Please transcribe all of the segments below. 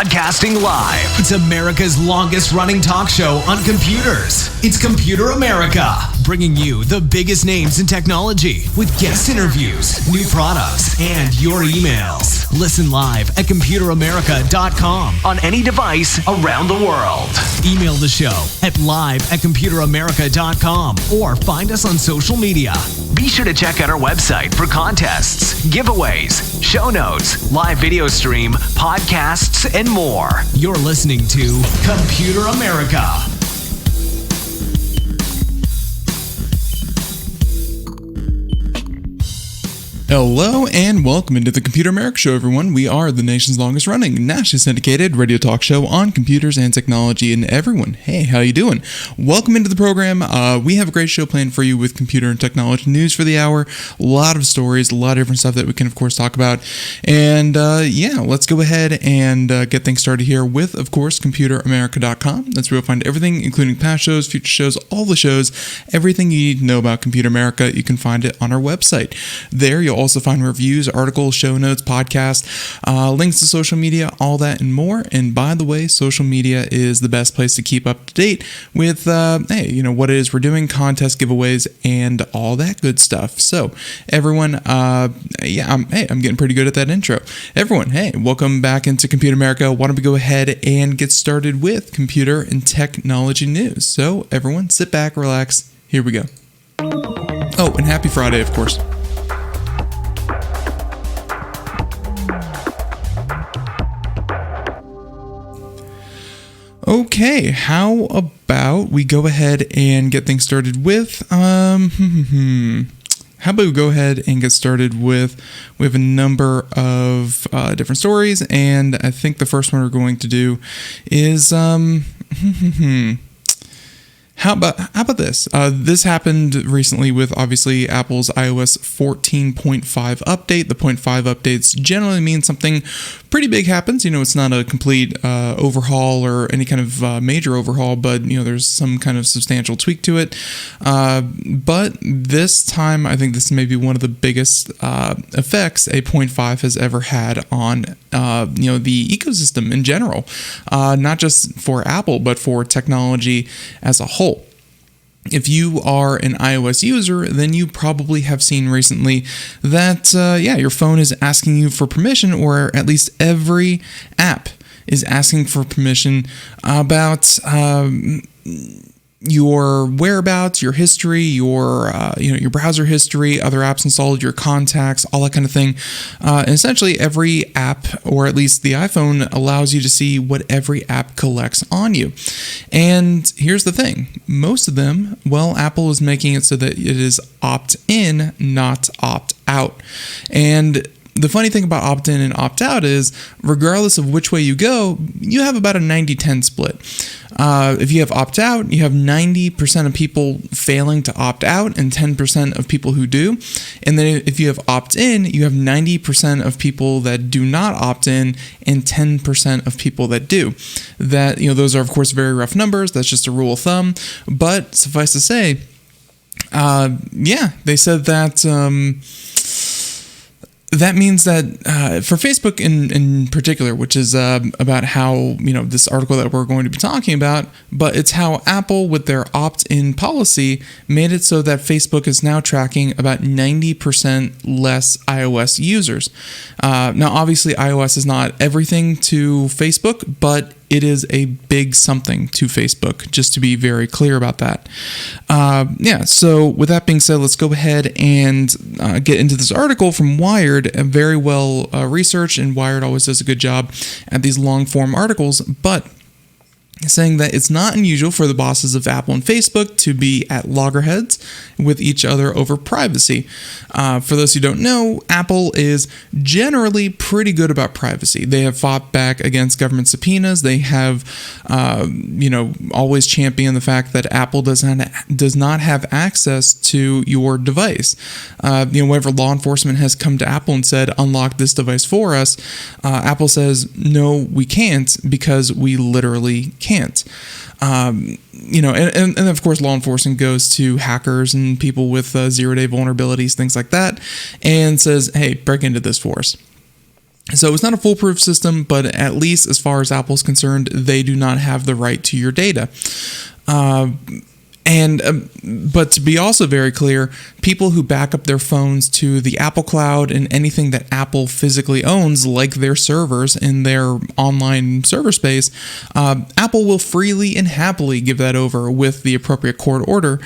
Broadcasting live. It's America's longest running talk show on computers. It's Computer America, bringing you the biggest names in technology with guest interviews, new products, and your emails. Listen live at computeramerica.com on any device around the world. Email the show at live@computeramerica.com or find us on social media. Be sure to check out our website for contests, giveaways, show notes, live video stream, podcasts, and more. You're listening to Computer America. Hello and welcome into the Computer America Show, everyone. We are the nation's longest running, nationally syndicated radio talk show on computers and technology. And everyone, hey, how you doing? Welcome into the program. We have a great show planned for you with computer and technology news for the hour. A lot of stories, a lot of different stuff that we can, of course, talk about. And yeah, let's go ahead and get things started here with, of course, computeramerica.com. That's where you'll find everything, including past shows, future shows, all the shows, everything you need to know about Computer America. You can find it on our website. There, you'll also find reviews, articles, show notes, podcasts, links to social media, all that and more. And by the way, social media is the best place to keep up to date with, hey, you know, what it is we're doing, contests, giveaways, and all that good stuff. So everyone, yeah, I'm getting pretty good at that intro. Everyone, hey, welcome back into Computer America. Why don't we go ahead and get started with computer and technology news? So everyone, sit back, relax. Here we go. Oh, and happy Friday, of course. Okay, how about we go ahead and get things started with, how about we go ahead and get started with, we have a number of different stories, and I think the first one we're going to do is, How about this? This happened recently with, obviously, Apple's iOS 14.5 update. The 0.5 updates generally mean something pretty big happens. You know, it's not a complete overhaul or any kind of major overhaul, but, you know, there's some kind of substantial tweak to it. But this time, I think this may be one of the biggest effects a 0.5 has ever had on, you know, the ecosystem in general. Not just for Apple, but for technology as a whole. If you are an iOS user, then you probably have seen recently that, yeah, your phone is asking you for permission, or at least every app is asking for permission about your whereabouts, your history, your you know, your browser history, other apps installed, your contacts, all that kind of thing. And essentially, every app, or at least the iPhone, allows you to see what every app collects on you. And here's the thing: most of them, well, Apple is making it so that it is opt-in, not opt-out. And the funny thing about opt-in and opt-out is, regardless of which way you go, you have about a 90-10 split. If you have opt-out, you have 90% of people failing to opt out and 10% of people who do. And then if you have opt-in, you have 90% of people that do not opt in and 10% of people that do. That, you know, those are, of course, very rough numbers. That's just a rule of thumb. But suffice to say, yeah, they said that... that means that for Facebook in particular, which is about how, you know, this article that we're going to be talking about, but it's how Apple, with their opt-in policy, made it so that Facebook is now tracking about 90% less iOS users. Now, obviously, iOS is not everything to Facebook, but it is a big something to Facebook, just to be very clear about that. Yeah, so with that being said, let's go ahead and get into this article from Wired, very well researched, and Wired always does a good job at these long-form articles, but saying that it's not unusual for the bosses of Apple and Facebook to be at loggerheads with each other over privacy. For those who don't know, Apple is generally pretty good about privacy. They have fought back against government subpoenas. They have, you know, always championed the fact that Apple does not have access to your device. You know, whenever law enforcement has come to Apple and said, unlock this device for us, Apple says, no, we can't, because we literally can't. You know, and of course, law enforcement goes to hackers and people with zero-day vulnerabilities, things like that, and says, hey, break into this for us. So it's not a foolproof system, but at least as far as Apple's concerned, they do not have the right to your data. But to be also very clear, people who back up their phones to the Apple Cloud and anything that Apple physically owns, like their servers in their online server space, Apple will freely and happily give that over with the appropriate court order,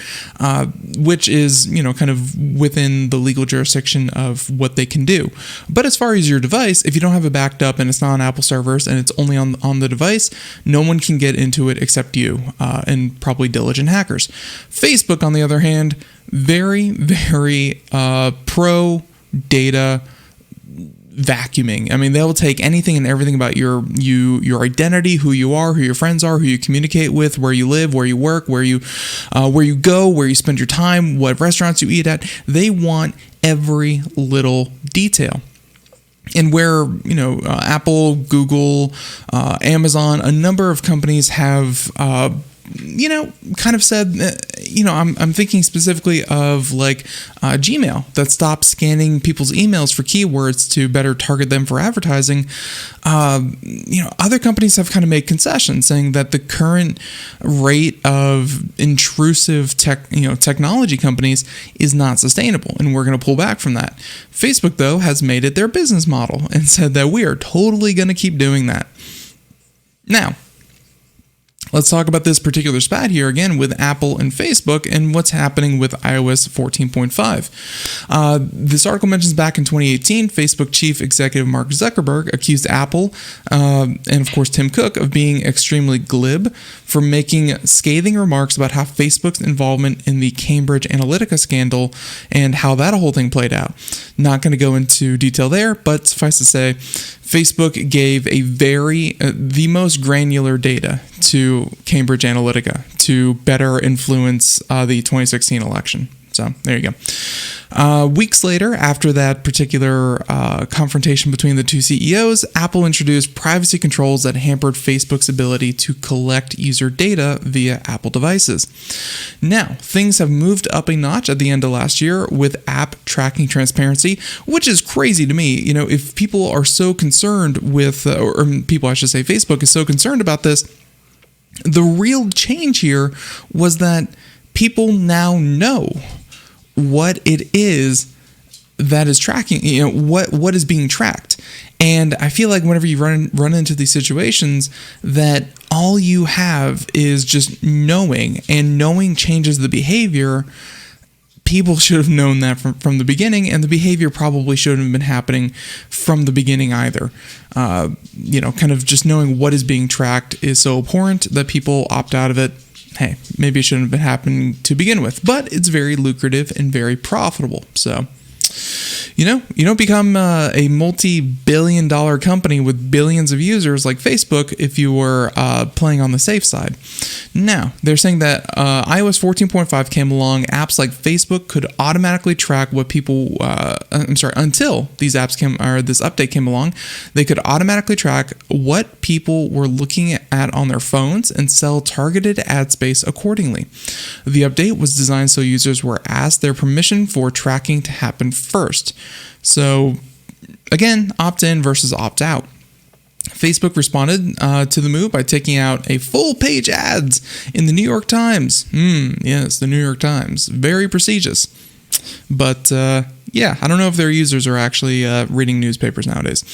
which is, kind of within the legal jurisdiction of what they can do. But as far as your device, if you don't have it backed up and it's not on Apple servers and it's only on the device, no one can get into it except you and probably diligent hackers. Facebook, on the other hand, very, very pro data vacuuming. I mean, they'll take anything and everything about your identity, who you are, who your friends are, who you communicate with, where you live, where you work, where you go, where you spend your time, what restaurants you eat at. They want every little detail. And where, Apple, Google, Amazon, a number of companies have kind of said, I'm thinking specifically of like Gmail that stopped scanning people's emails for keywords to better target them for advertising. Other companies have kind of made concessions saying that the current rate of intrusive technology companies is not sustainable, and we're going to pull back from that. Facebook, though, has made it their business model and said that we are totally going to keep doing that. Now, let's talk about this particular spat here again with Apple and Facebook and what's happening with iOS 14.5. This article mentions back in 2018, Facebook chief executive Mark Zuckerberg accused Apple and, of course, Tim Cook of being extremely glib for making scathing remarks about how Facebook's involvement in the Cambridge Analytica scandal and how that whole thing played out. Not going to go into detail there, but suffice to say, Facebook gave the most granular data to Cambridge Analytica to better influence the 2016 election. So there you go. Weeks later, after that particular confrontation between the two CEOs, Apple introduced privacy controls that hampered Facebook's ability to collect user data via Apple devices. Now, things have moved up a notch at the end of last year with app tracking transparency, which is crazy to me. If people are so concerned with, or people, I should say, Facebook is so concerned about this, the real change here was that people now know what it is that is tracking, what is being tracked. And I feel like whenever you run into these situations, that all you have is just knowing, and knowing changes the behavior. People should have known that from the beginning, and the behavior probably shouldn't have been happening from the beginning either. Kind of just knowing what is being tracked is so abhorrent that people opt out of it. Hey, maybe it shouldn't have been happening to begin with, but it's very lucrative and very profitable. So, you don't become a multi-billion-dollar company with billions of users like Facebook if you were playing on the safe side. Now, they're saying that iOS 14.5 came along, apps like Facebook could automatically track what people, until these apps this update came along, they could automatically track what people were looking at on their phones and sell targeted ad space accordingly. The update was designed so users were asked their permission for tracking to happen first. So, again, opt-in versus opt-out. Facebook responded to the move by taking out a full-page ads in the New York Times. Yes, the New York Times. Very prestigious. But, I don't know if their users are actually reading newspapers nowadays.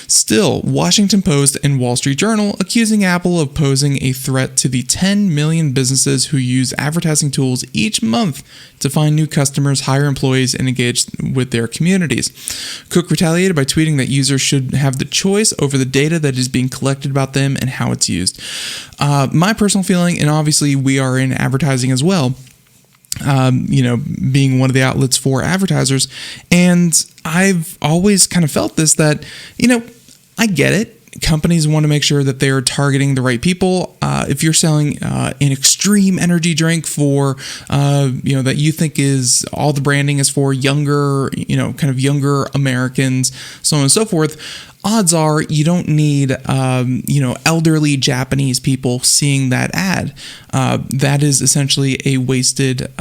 Still, Washington Post and Wall Street Journal accusing Apple of posing a threat to the 10 million businesses who use advertising tools each month to find new customers, hire employees, and engage with their communities. Cook retaliated by tweeting that users should have the choice over the data that is being collected about them and how it's used. My personal feeling, and obviously we are in advertising as well, being one of the outlets for advertisers. And I've always kind of felt this, that, I get it. Companies want to make sure that they're targeting the right people. If you're selling an extreme energy drink for, that you think is all the branding is for younger, kind of younger Americans, so on and so forth, odds are you don't need, elderly Japanese people seeing that ad. That is essentially a wasted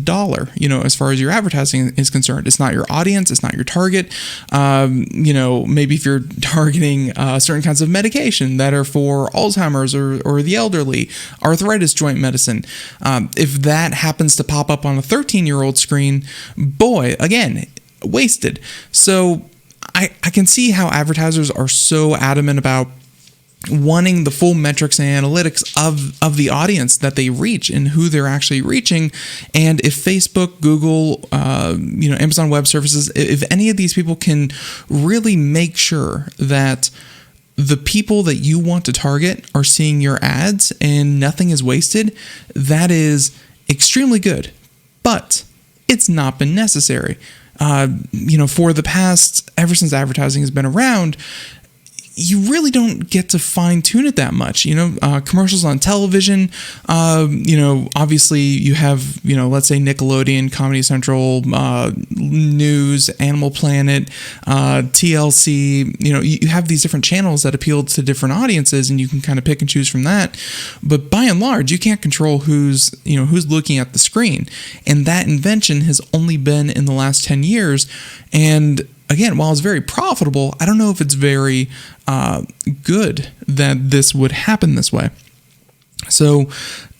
dollar, as far as your advertising is concerned. It's not your audience. It's not your target. Maybe if you're targeting certain kinds of medication that are for Alzheimer's or the elderly, arthritis joint medicine, if that happens to pop up on a 13-year-old screen, boy, again, wasted. So I can see how advertisers are so adamant about wanting the full metrics and analytics of the audience that they reach and who they're actually reaching. And if Facebook, Google, Amazon Web Services, if any of these people can really make sure that the people that you want to target are seeing your ads and nothing is wasted, that is extremely good. But it's not been necessary. For the past, ever since advertising has been around, you really don't get to fine tune it that much. Commercials on television, obviously you have, let's say Nickelodeon, Comedy Central, News, Animal Planet, TLC, you have these different channels that appeal to different audiences and you can kind of pick and choose from that. But by and large, you can't control who's looking at the screen. And that invention has only been in the last 10 years. And again, while it's very profitable, I don't know if it's very good that this would happen this way. So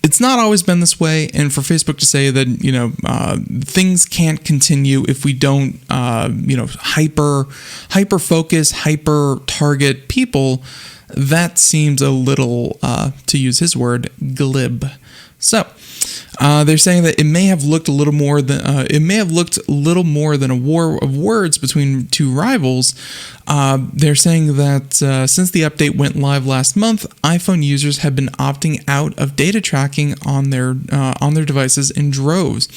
it's not always been this way, and for Facebook to say that things can't continue if we don't hyper focus, hyper target people, that seems a little, to use his word, glib. So they're saying that it may have looked a little more than a war of words between two rivals. They're saying that since the update went live last month, iPhone users have been opting out of data tracking on their devices in droves.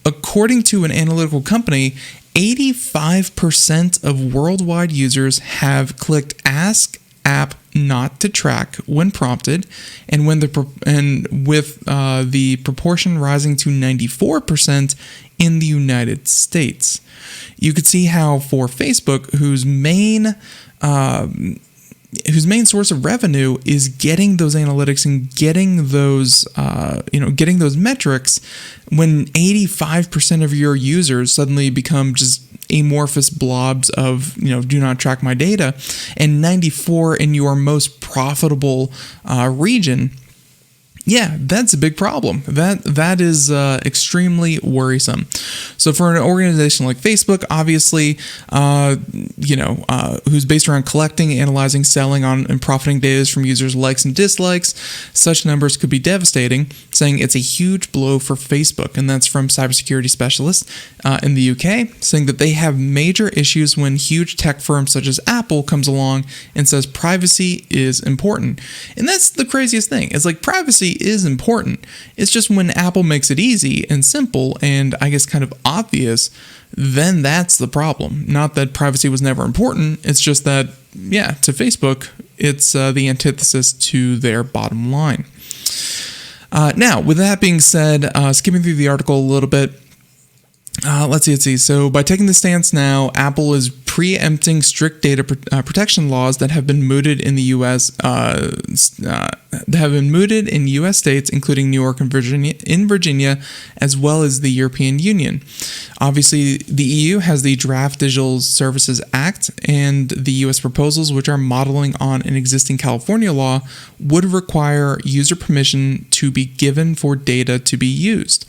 According to an analytical company, 85% of worldwide users have clicked Ask App Not to Track when prompted, and with the proportion rising to 94% in the United States. You could see how for Facebook, whose main source of revenue is getting those analytics and getting those metrics, when 85% of your users suddenly become just amorphous blobs of, do not track my data, and 94 in your most profitable region, yeah, that's a big problem. That is extremely worrisome. So for an organization like Facebook, obviously, who's based around collecting, analyzing, selling on, and profiting data from users' likes and dislikes, such numbers could be devastating, saying it's a huge blow for Facebook. And that's from cybersecurity specialists in the UK, saying that they have major issues when huge tech firms such as Apple comes along and says privacy is important. And that's the craziest thing. It's like privacy is important. It's just when Apple makes it easy and simple and I guess kind of obvious, then that's the problem. Not that privacy was never important. It's just that, to Facebook, it's the antithesis to their bottom line. Now, with that being said, skipping through the article a little bit, let's see. So by taking the stance now, Apple is preempting strict data protection laws that have been mooted in the U.S. In U.S. states, including New York and Virginia, as well as the European Union. Obviously, the EU has the Draft Digital Services Act, and the U.S. proposals, which are modeling on an existing California law, would require user permission to be given for data to be used.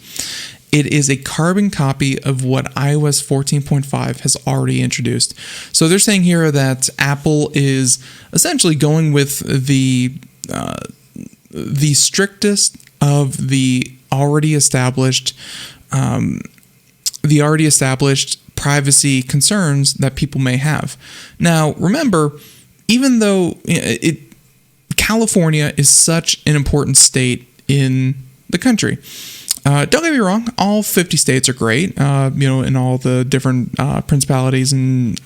It is a carbon copy of what iOS 14.5 has already introduced. So they're saying here that Apple is essentially going with the strictest of the already established privacy concerns that people may have. Now, remember, even though California is such an important state in the country. Don't get me wrong, all 50 states are great, in all the different principalities and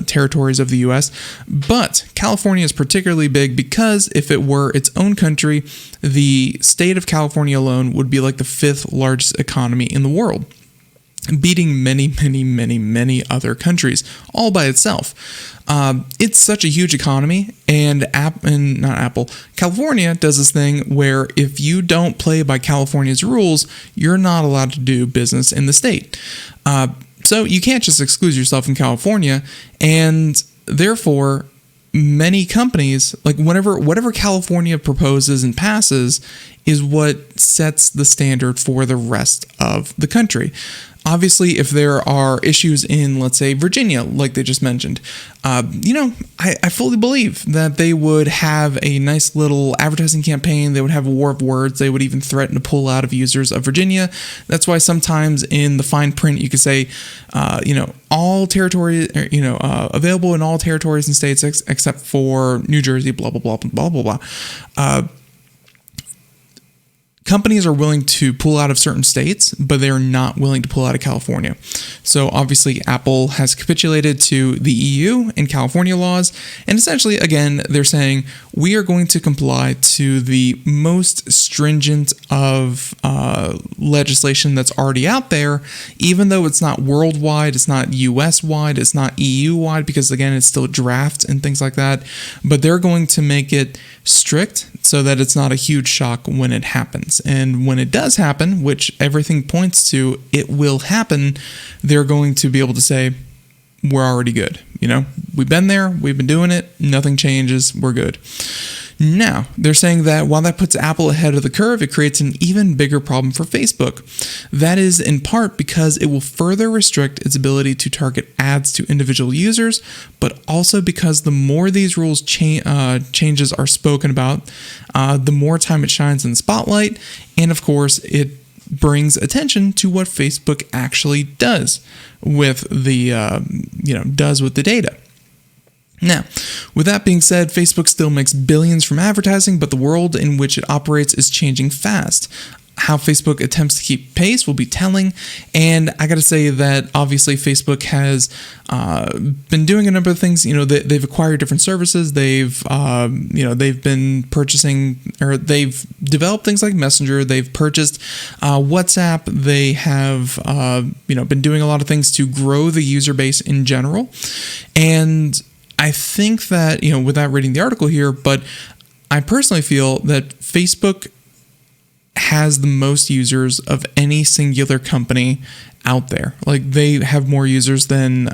territories of the U.S., but California is particularly big because if it were its own country, the state of California alone would be like the 5th largest economy in the world. beating many other countries all by itself. It's such a huge economy, and California does this thing where if you don't play by California's rules, you're not allowed to do business in the state. So you can't just exclude yourself in California, and therefore many companies, like whatever California proposes and passes is what sets the standard for the rest of the country. Obviously, if there are issues in, let's say, Virginia, like they just mentioned, I fully believe that they would have a nice little advertising campaign. They would have a war of words. They would even threaten to pull out of users of Virginia. That's why sometimes in the fine print you could say, all territories, available in all territories and states except for New Jersey, blah, blah, blah, blah, blah, blah. Companies are willing to pull out of certain states, but they're not willing to pull out of California. So obviously Apple has capitulated to the EU and California laws, and essentially, again, they're saying we are going to comply to the most stringent of legislation that's already out there, even though it's not worldwide, it's not US-wide, it's not EU-wide, because again, it's still draft and things like that, but they're going to make it strict so that it's not a huge shock when it happens. And when it does happen, which everything points to, it will happen, they're going to be able to say, we're already good. We've been there, we've been doing it, nothing changes, we're good. Now, they're saying that while that puts Apple ahead of the curve, it creates an even bigger problem for Facebook. That is in part because it will further restrict its ability to target ads to individual users, but also because the more these rules changes are spoken about, the more time it shines in the spotlight, and of course, it brings attention to what Facebook actually does with the data. Now, with that being said, Facebook still makes billions from advertising, but the world in which it operates is changing fast. How Facebook attempts to keep pace will be telling, and I gotta say that obviously Facebook has been doing a number of things. They've acquired different services. They've been purchasing, or they've developed things like Messenger. They've purchased WhatsApp. They have been doing a lot of things to grow the user base in general, and I think that, without reading the article here, but I personally feel that Facebook has the most users of any singular company out there. Like, they have more users than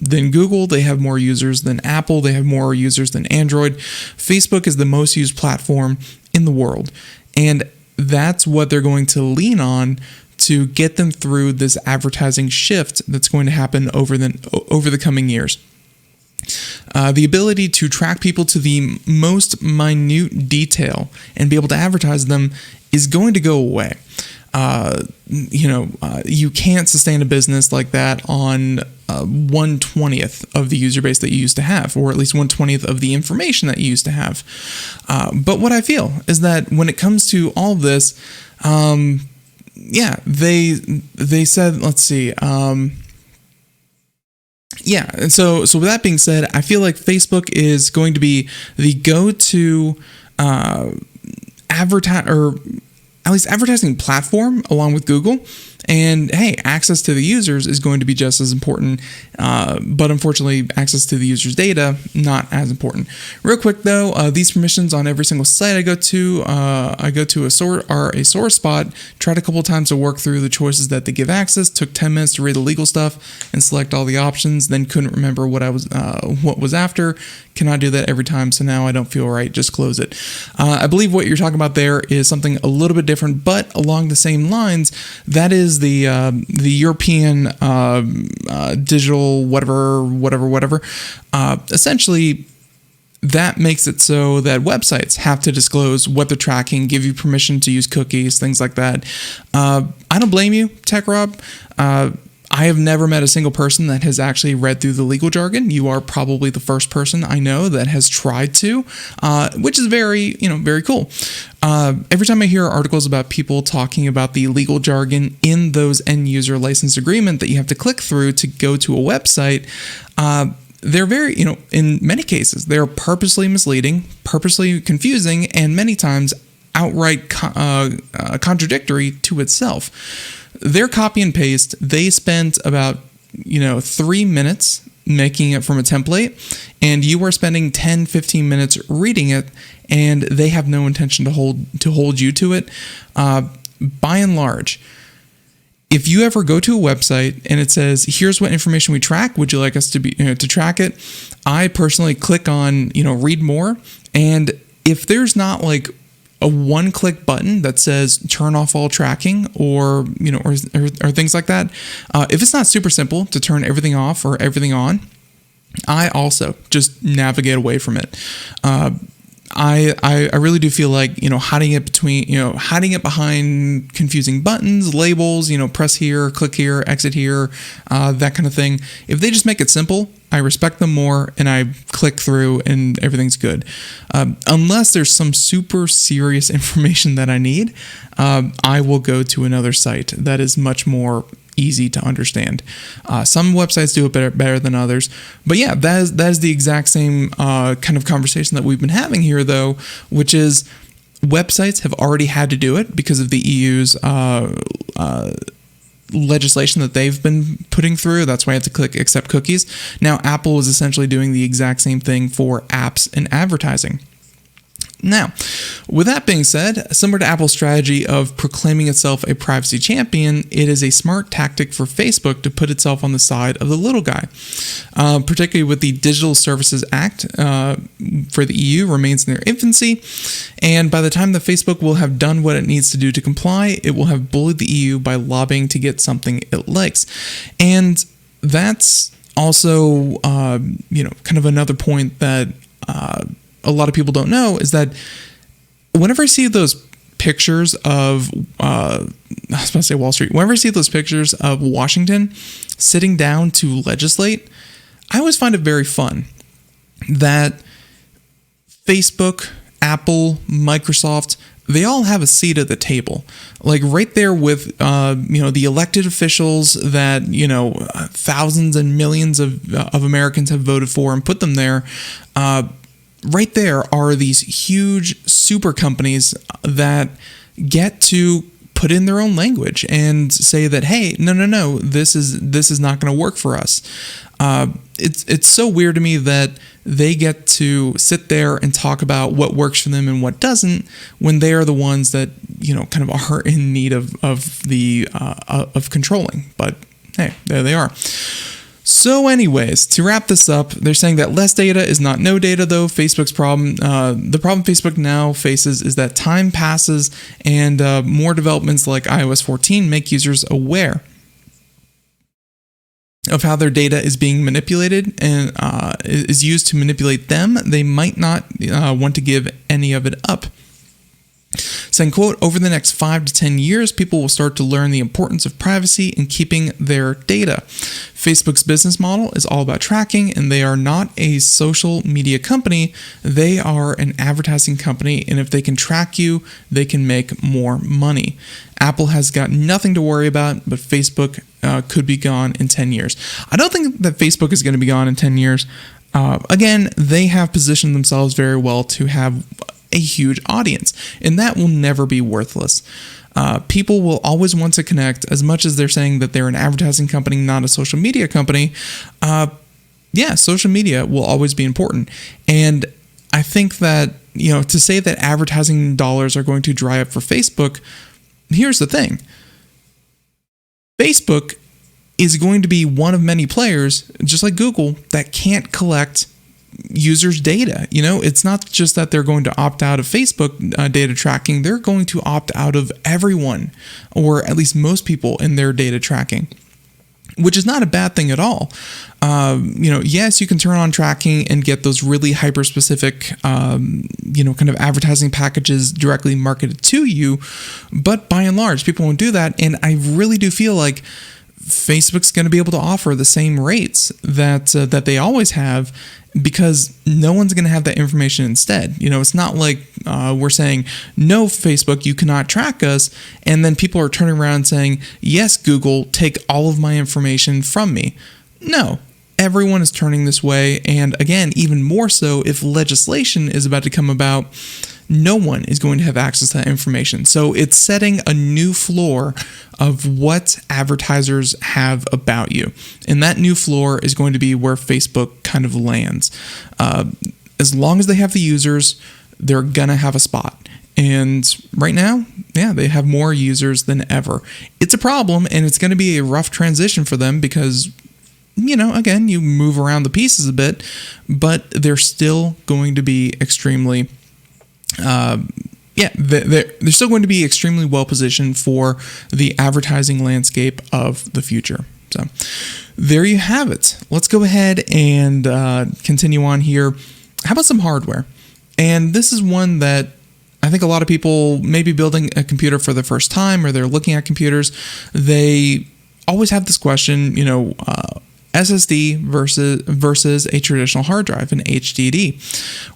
Google. They have more users than Apple. They have more users than Android. Facebook is the most used platform in the world. And that's what they're going to lean on to get them through this advertising shift that's going to happen over the coming years. The ability to track people to the most minute detail and be able to advertise them is going to go away. You can't sustain a business like that on 1/20th of the user base that you used to have, or at least 1/20th of the information that you used to have. But what I feel is that when it comes to all of this, they said, let's see. And so with that being said, I feel like Facebook is going to be the go-to advertising platform along with Google. And hey, access to the users is going to be just as important, but unfortunately, access to the user's data, not as important. Real quick though, these permissions on every single site I go to a source spot. Tried a couple of times to work through the choices that they give access. Took 10 minutes to read the legal stuff and select all the options. Then couldn't remember what was after. Cannot do that every time, so now I don't feel right. Just close it. I believe what you're talking about there is something a little bit different, but along the same lines. That is the European digital whatever. Essentially, that makes it so that websites have to disclose what they're tracking, give you permission to use cookies, things like that. I don't blame you, Tech Rob. I have never met a single person that has actually read through the legal jargon. You are probably the first person I know that has tried to, which is very cool. Every time I hear articles about people talking about the legal jargon in those end user license agreement that you have to click through to go to a website, they're very, in many cases, they're purposely misleading, purposely confusing, and many times outright contradictory to itself. Their copy and paste, they spent about 3 minutes making it from a template, and you are spending 10-15 minutes reading it, and they have no intention to hold you to it. By and large, if you ever go to a website and it says, here's what information we track, would you like us to track it? I personally click on, read more. And if there's not like a one-click button that says turn off all tracking or things like that, if it's not super simple to turn everything off or everything on, I also just navigate away from it. I really do feel like, hiding it behind confusing buttons, labels, press here, click here, exit here, that kind of thing. If they just make it simple, I respect them more and I click through and everything's good. Unless there's some super serious information that I need, I will go to another site that is much more easy to understand. Some websites do it better than others, but yeah, that is the exact same kind of conversation that we've been having here, though, which is websites have already had to do it because of the EU's legislation that they've been putting through. That's why I have to click accept cookies. Now Apple is essentially doing the exact same thing for apps and advertising. Now, with that being said, similar to Apple's strategy of proclaiming itself a privacy champion, it is a smart tactic for Facebook to put itself on the side of the little guy. Particularly with the Digital Services Act for the EU remains in their infancy, and by the time that Facebook will have done what it needs to do to comply, it will have bullied the EU by lobbying to get something it likes. And that's also, kind of another point that a lot of people don't know is that whenever I see those pictures of, I was about to say Wall Street, whenever I see those pictures of Washington sitting down to legislate, I always find it very fun that Facebook, Apple, Microsoft, they all have a seat at the table, like right there with, the elected officials that, thousands and millions of Americans have voted for and put them there. Right there are these huge super companies that get to put in their own language and say that, hey, no, this is not going to work for us. It's so weird to me that they get to sit there and talk about what works for them and what doesn't when they are the ones that kind of are in need of controlling. But hey, there they are. So anyways, to wrap this up, they're saying that less data is not no data, though. Facebook's problem, the problem Facebook now faces is that time passes and more developments like iOS 14 make users aware of how their data is being manipulated and is used to manipulate them. They might not want to give any of it up. Saying, quote, over the next 5 to 10 years, people will start to learn the importance of privacy and keeping their data. Facebook's business model is all about tracking, and they are not a social media company. They are an advertising company, and if they can track you, they can make more money. Apple has got nothing to worry about, but Facebook could be gone in 10 years. I don't think that Facebook is going to be gone in 10 years. Again, they have positioned themselves very well to have a huge audience, and that will never be worthless. People will always want to connect, as much as they're saying that they're an advertising company, not a social media company. Social media will always be important. And I think that, to say that advertising dollars are going to dry up for Facebook, here's the thing. Facebook is going to be one of many players, just like Google, that can't collect users' data. It's not just that they're going to opt out of Facebook data tracking, they're going to opt out of everyone, or at least most people in their data tracking, which is not a bad thing at all. Yes, you can turn on tracking and get those really hyper-specific, kind of advertising packages directly marketed to you, but by and large, people won't do that, and I really do feel like Facebook's going to be able to offer the same rates that they always have, because no one's going to have that information instead. It's not like we're saying, no, Facebook, you cannot track us, and then people are turning around saying, yes, Google, take all of my information from me. No, everyone is turning this way, and again, even more so if legislation is about to come about no one is going to have access to that information. So it's setting a new floor of what advertisers have about you. And that new floor is going to be where Facebook kind of lands. As long as they have the users, they're going to have a spot. And right now, they have more users than ever. It's a problem, and it's going to be a rough transition for them because, again, you move around the pieces a bit, but they're still going to be extremely, they're still going to be extremely well positioned for the advertising landscape of the future. So there you have it. Let's go ahead and continue on here. How about some hardware? And this is one that I think a lot of people may be building a computer for the first time, or they're looking at computers. They always have this question, SSD versus a traditional hard drive, an HDD.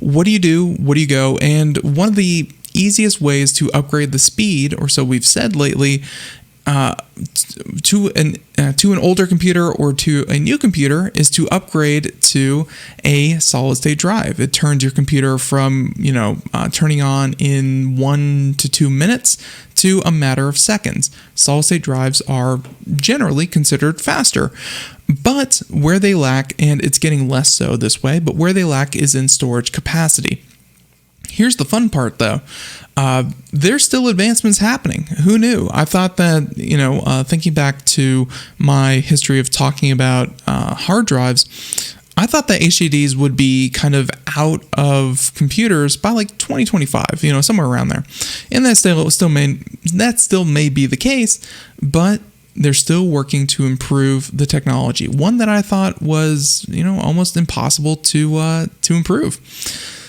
What do you do? Where do you go? And one of the easiest ways to upgrade the speed, or so we've said lately, to an older computer or to a new computer is to upgrade to a solid state drive. It turns your computer from turning on in 1 to 2 minutes to a matter of seconds. Solid state drives are generally considered faster, but where they lack, and it's getting less so this way, but where they lack is in storage capacity. Here's the fun part, though. There's still advancements happening. Who knew? I thought that, thinking back to my history of talking about hard drives, I thought that HDDs would be kind of out of computers by like 2025, somewhere around there. And that still may be the case, but they're still working to improve the technology. One that I thought was, almost impossible to improve.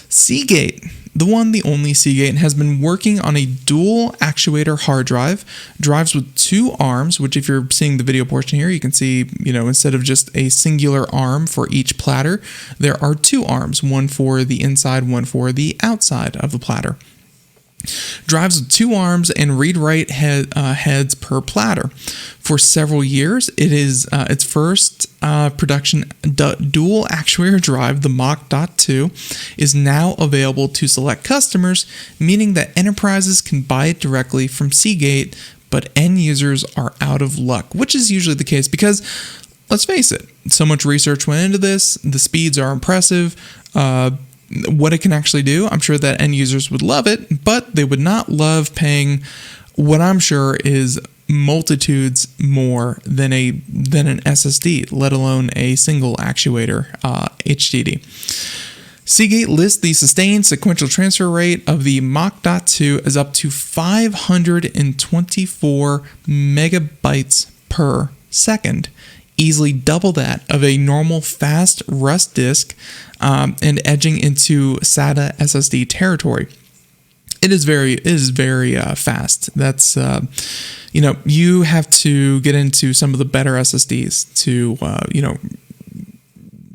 Seagate, the one, the only Seagate, has been working on a dual actuator hard drive, drives with 2 arms, which if you're seeing the video portion here, you can see, instead of just a singular arm for each platter, there are 2 arms, one for the inside, one for the outside of the platter. Drives with 2 arms and read-write heads per platter. For several years, it is its first production dual actuator drive, the Mach.2, is now available to select customers, meaning that enterprises can buy it directly from Seagate, but end users are out of luck, which is usually the case because, let's face it, so much research went into this, the speeds are impressive, what it can actually do, I'm sure that end users would love it, but they would not love paying what I'm sure is multitudes more than an SSD, let alone a single actuator HDD. Seagate lists the sustained sequential transfer rate of the Mach.2 as up to 524 megabytes per second, easily double that of a normal fast rust disk, and edging into SATA SSD territory. It is very fast. That's you have to get into some of the better SSDs to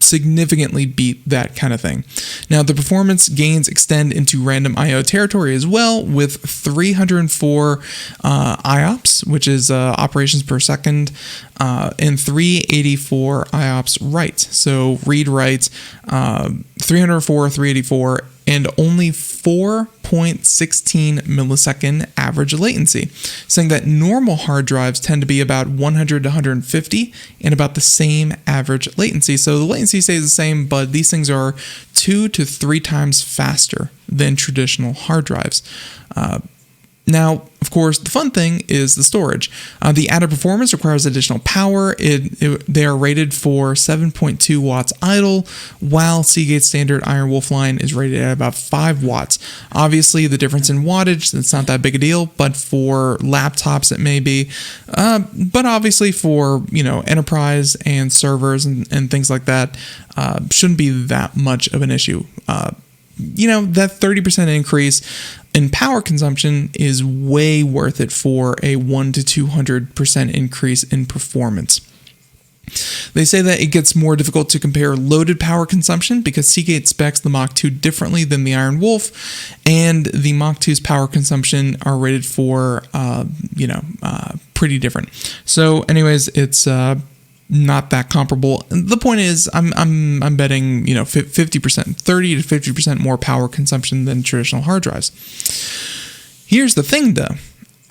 significantly beat that kind of thing. Now, the performance gains extend into random I/O territory as well, with 304 IOPS, which is operations per second, and 384 IOPS write. So read-write, 304, 384, and only 4.16 millisecond average latency, saying that normal hard drives tend to be about 100 to 150 and about the same average latency. So the latency stays the same, but these things are 2 to 3 times faster than traditional hard drives. Now, of course, the fun thing is the storage. The added performance requires additional power. They are rated for 7.2 watts idle, while Seagate's standard Iron Wolf line is rated at about 5 watts. Obviously, the difference in wattage, it's not that big a deal, but for laptops it may be. But obviously for, enterprise and servers and things like that, shouldn't be that much of an issue. That 30% increase in power consumption is way worth it for a 1 to 200% increase in performance. They say that it gets more difficult to compare loaded power consumption because Seagate specs the Mach.2 differently than the Iron Wolf, and the Mach.2's power consumption are rated for, pretty different. So anyways, it's not that comparable. The point is, I'm betting 50%, 30 to 50% more power consumption than traditional hard drives. Here's the thing, though.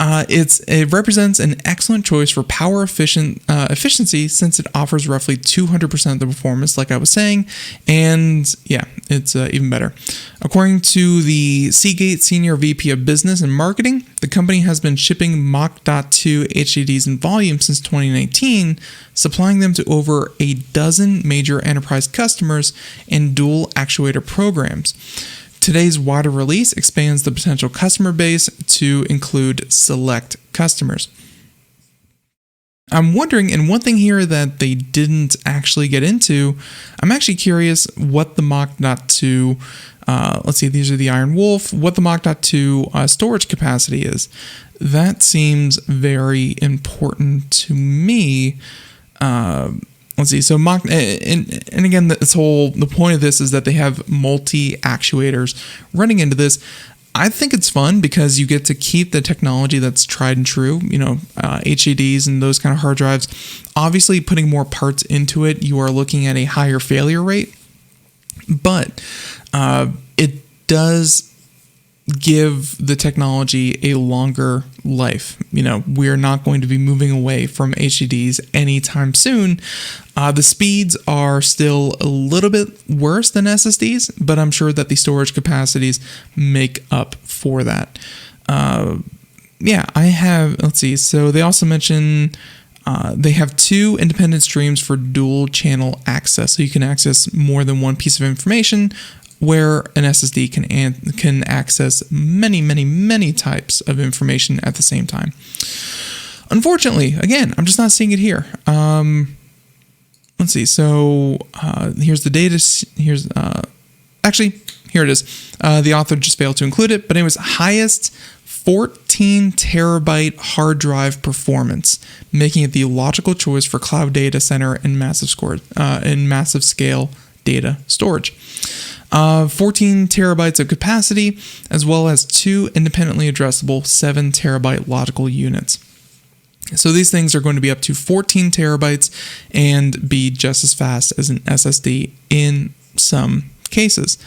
It represents an excellent choice for power efficiency, since it offers roughly 200% of the performance, like I was saying, and yeah, it's even better. According to the Seagate Senior VP of Business and Marketing, the company has been shipping Mach.2 HDDs in volume since 2019, supplying them to over a dozen major enterprise customers and dual actuator programs. Today's wider release expands the potential customer base to include select customers. I'm wondering, and one thing here that they didn't actually get into, I'm actually curious what the Mach.2, let's see, these are the Iron Wolf, what the Mach.2 storage capacity is. That seems very important to me. Let's see. So Mach, and again, the point of this is that they have multi actuators running into this. I think it's fun because you get to keep the technology that's tried and true. HDDs and those kind of hard drives. Obviously, putting more parts into it, you are looking at a higher failure rate, but it does give the technology a longer life. We're not going to be moving away from HDDs anytime soon. The speeds are still a little bit worse than SSDs, but I'm sure that the storage capacities make up for that. Let's see. So they also mention they have 2 independent streams for dual channel access. So you can access more than one piece of information, where an SSD can access many types of information at the same time. Unfortunately, again, I'm just not seeing it here. Let's see. So here's the data. Here it is. The author just failed to include it, but it was highest 14 terabyte hard drive performance, making it the logical choice for cloud data center and massive scale data storage. 14 terabytes of capacity, as well as 2 independently addressable 7 terabyte logical units. So these things are going to be up to 14 terabytes and be just as fast as an SSD in some cases.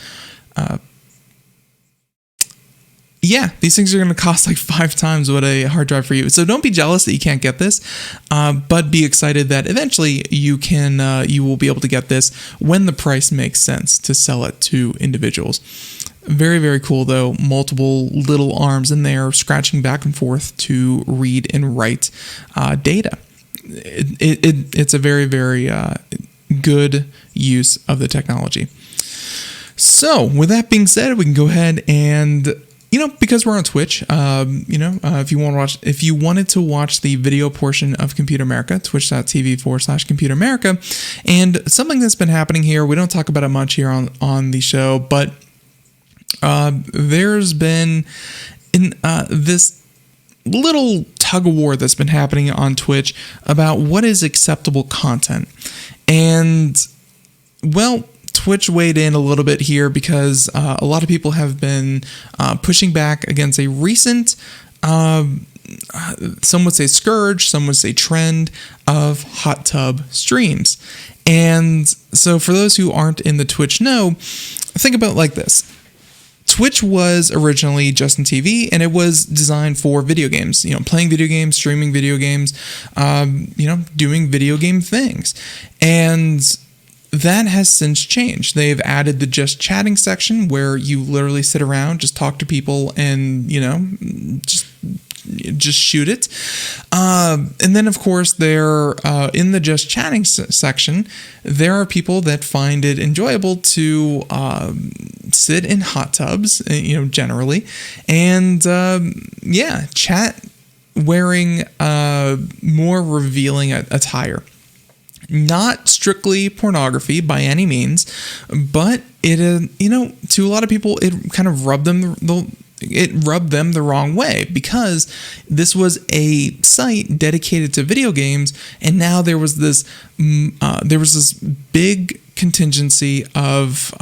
These things are going to cost like 5 times what a hard drive for you. So don't be jealous that you can't get this, but be excited that eventually you will be able to get this when the price makes sense to sell it to individuals. Very, very cool though. Multiple little arms in there scratching back and forth to read and write data. It's a very, very good use of the technology. So with that being said, we can go ahead and because we're on Twitch, if you wanted to watch the video portion of Computer America, twitch.tv/Computer America, and something that's been happening here, we don't talk about it much here on the show, but there's been this little tug of war that's been happening on Twitch about what is acceptable content. And, well, Twitch weighed in a little bit here because a lot of people have been pushing back against a recent, some would say scourge, some would say trend of hot tub streams. And so for those who aren't in the Twitch know, think about it like this. Twitch was originally Justin TV, and it was designed for video games, playing video games, streaming video games, doing video game things. And that has since changed. They've added the just chatting section where you literally sit around, just talk to people and, just shoot it. And then, of course, there in the just chatting section, there are people that find it enjoyable to sit in hot tubs, generally, and chat wearing more revealing attire. Not strictly pornography by any means, but it, to a lot of people, it kind of rubbed them the wrong way, because this was a site dedicated to video games, and now there was this big contingency of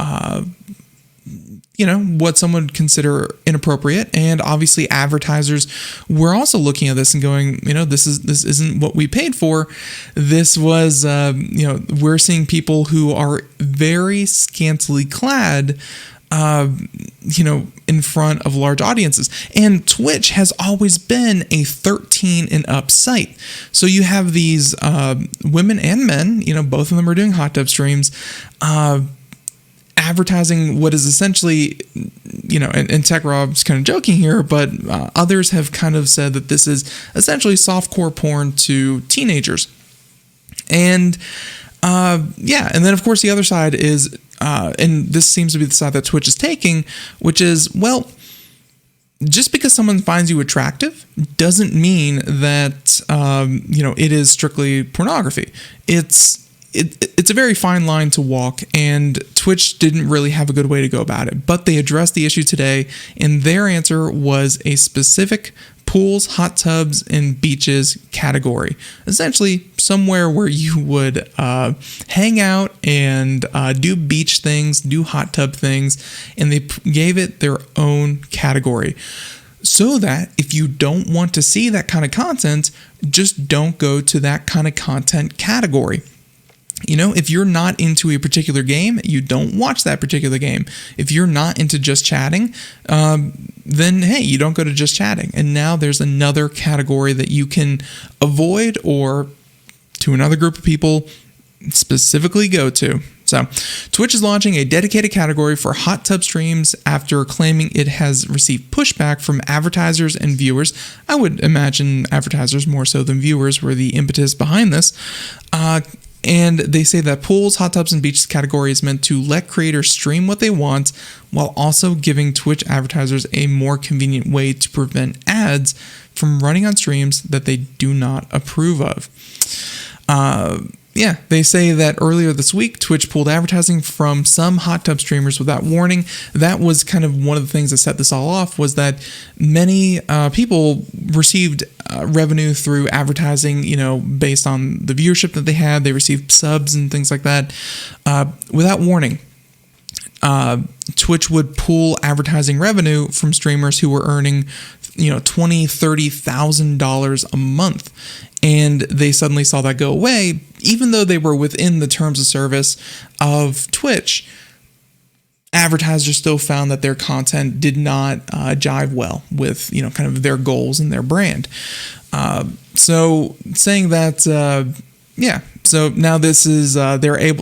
what someone would consider inappropriate. And obviously advertisers were also looking at this and going, this isn't what we paid for. This was, we're seeing people who are very scantily clad, in front of large audiences. And Twitch has always been a 13 and up site. So you have these women and men, both of them are doing hot tub streams, advertising what is essentially, and Tech Rob's kind of joking here, but others have kind of said that this is essentially softcore porn to teenagers. And and then of course the other side is, and this seems to be the side that Twitch is taking, which is, well, just because someone finds you attractive doesn't mean that, it is strictly pornography. It's a very fine line to walk, and Twitch didn't really have a good way to go about it, but they addressed the issue today, and their answer was a specific pools, hot tubs, and beaches category. Essentially, somewhere where you would hang out and do beach things, do hot tub things, and they gave it their own category. So that if you don't want to see that kind of content, just don't go to that kind of content category. If you're not into a particular game, you don't watch that particular game. If you're not into just chatting, then hey, you don't go to just chatting. And now there's another category that you can avoid or to another group of people specifically go to. So Twitch is launching a dedicated category for hot tub streams after claiming it has received pushback from advertisers and viewers. I would imagine advertisers more so than viewers were the impetus behind this. And they say that pools, hot tubs, and beaches category is meant to let creators stream what they want while also giving Twitch advertisers a more convenient way to prevent ads from running on streams that they do not approve of. They say that earlier this week, Twitch pulled advertising from some hot tub streamers without warning. That was kind of one of the things that set this all off, was that many people received revenue through advertising, based on the viewership that they had. They received subs and things like that without warning. Twitch would pull advertising revenue from streamers who were earning, $20,000-$30,000 a month. And they suddenly saw that go away, even though they were within the terms of service of Twitch. Advertisers still found that their content did not jive well with, kind of their goals and their brand. So saying that, So now this is,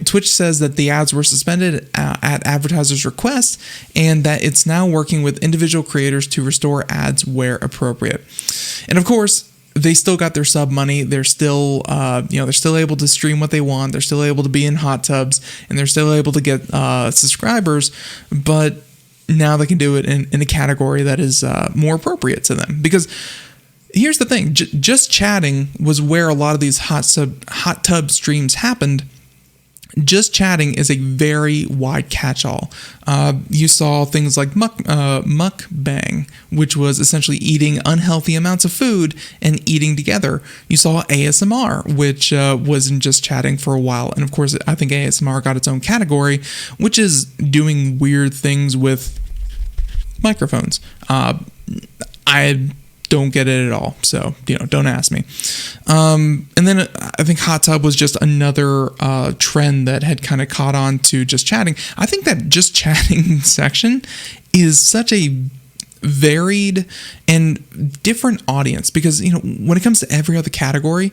Twitch says that the ads were suspended at advertisers' request, and that it's now working with individual creators to restore ads where appropriate. And of course, they still got their sub money. They're still, they're still able to stream what they want. They're still able to be in hot tubs, and they're still able to get subscribers. But now they can do it in a category that is more appropriate to them. Because here's the thing: just chatting was where a lot of these hot tub streams happened. Just chatting is a very wide catch-all. You saw things like mukbang, which was essentially eating unhealthy amounts of food and eating together. You saw ASMR, which wasn't just chatting for a while. And of course, I think ASMR got its own category, which is doing weird things with microphones. I don't get it at all, so don't ask me. And then I think hot tub was just another trend that had kind of caught on to just chatting. I think that just chatting section is such a varied and different audience, because when it comes to every other category,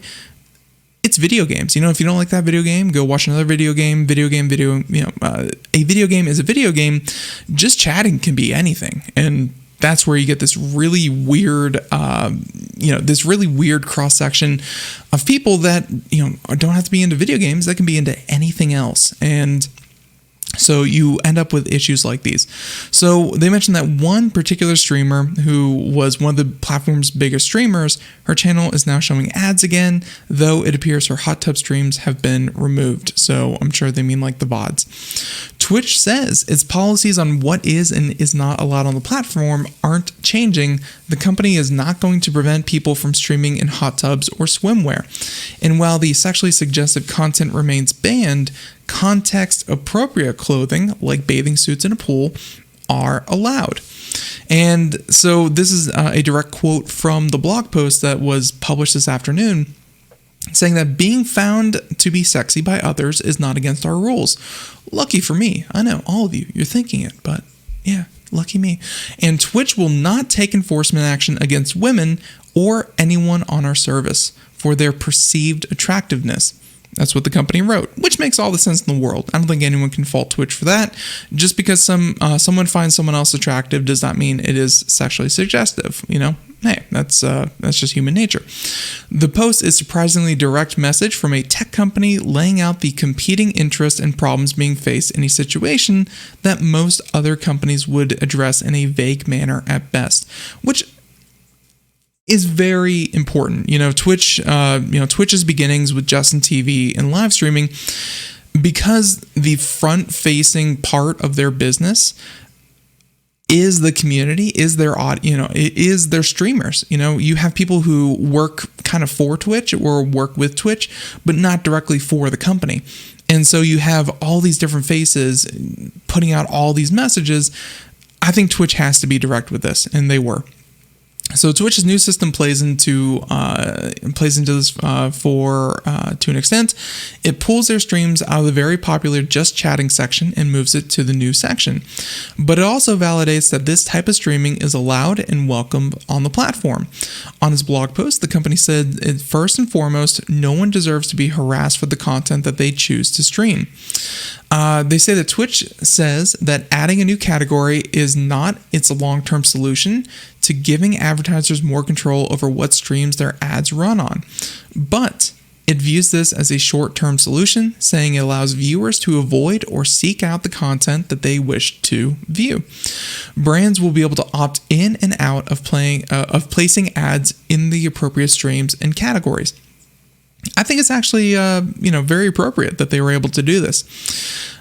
it's video games. If you don't like that video game, go watch another video game. A video game is a video game. Just chatting can be anything, and that's where you get this really weird, cross section of people that don't have to be into video games. That can be into anything else, and so you end up with issues like these. So they mentioned that one particular streamer who was one of the platform's biggest streamers, her channel is now showing ads again, though it appears her hot tub streams have been removed. So I'm sure they mean like the VODs. Twitch says its policies on what is and is not allowed on the platform aren't changing. The company is not going to prevent people from streaming in hot tubs or swimwear. And while the sexually suggestive content remains banned, context-appropriate clothing, like bathing suits in a pool, are allowed. And so this is a direct quote from the blog post that was published this afternoon, saying that being found to be sexy by others is not against our rules. Lucky for me. I know, all of you, you're thinking it, but yeah, lucky me. And Twitch will not take enforcement action against women or anyone on our service for their perceived attractiveness. That's what the company wrote, which makes all the sense in the world. I don't think anyone can fault Twitch for that. Just because someone finds someone else attractive does not mean it is sexually suggestive. You know, hey, that's just human nature. The post is surprisingly direct message from a tech company laying out the competing interests and problems being faced in a situation that most other companies would address in a vague manner at best, which is very important. Twitch's beginnings with Justin TV and live streaming, because the front-facing part of their business is the community, is their it is their streamers. You have people who work kind of for Twitch or work with Twitch, but not directly for the company. And so you have all these different faces putting out all these messages. I think Twitch has to be direct with this, and they were. So Twitch's new system plays into this to an extent. It pulls their streams out of the very popular just chatting section and moves it to the new section. But it also validates that this type of streaming is allowed and welcomed on the platform. On his blog post, the company said, first and foremost, no one deserves to be harassed for the content that they choose to stream. They say that Twitch says that adding a new category is not its long-term solution to giving advertisers more control over what streams their ads run on. But it views this as a short-term solution, saying it allows viewers to avoid or seek out the content that they wish to view. Brands will be able to opt in and out of placing ads in the appropriate streams and categories. I think it's actually, very appropriate that they were able to do this.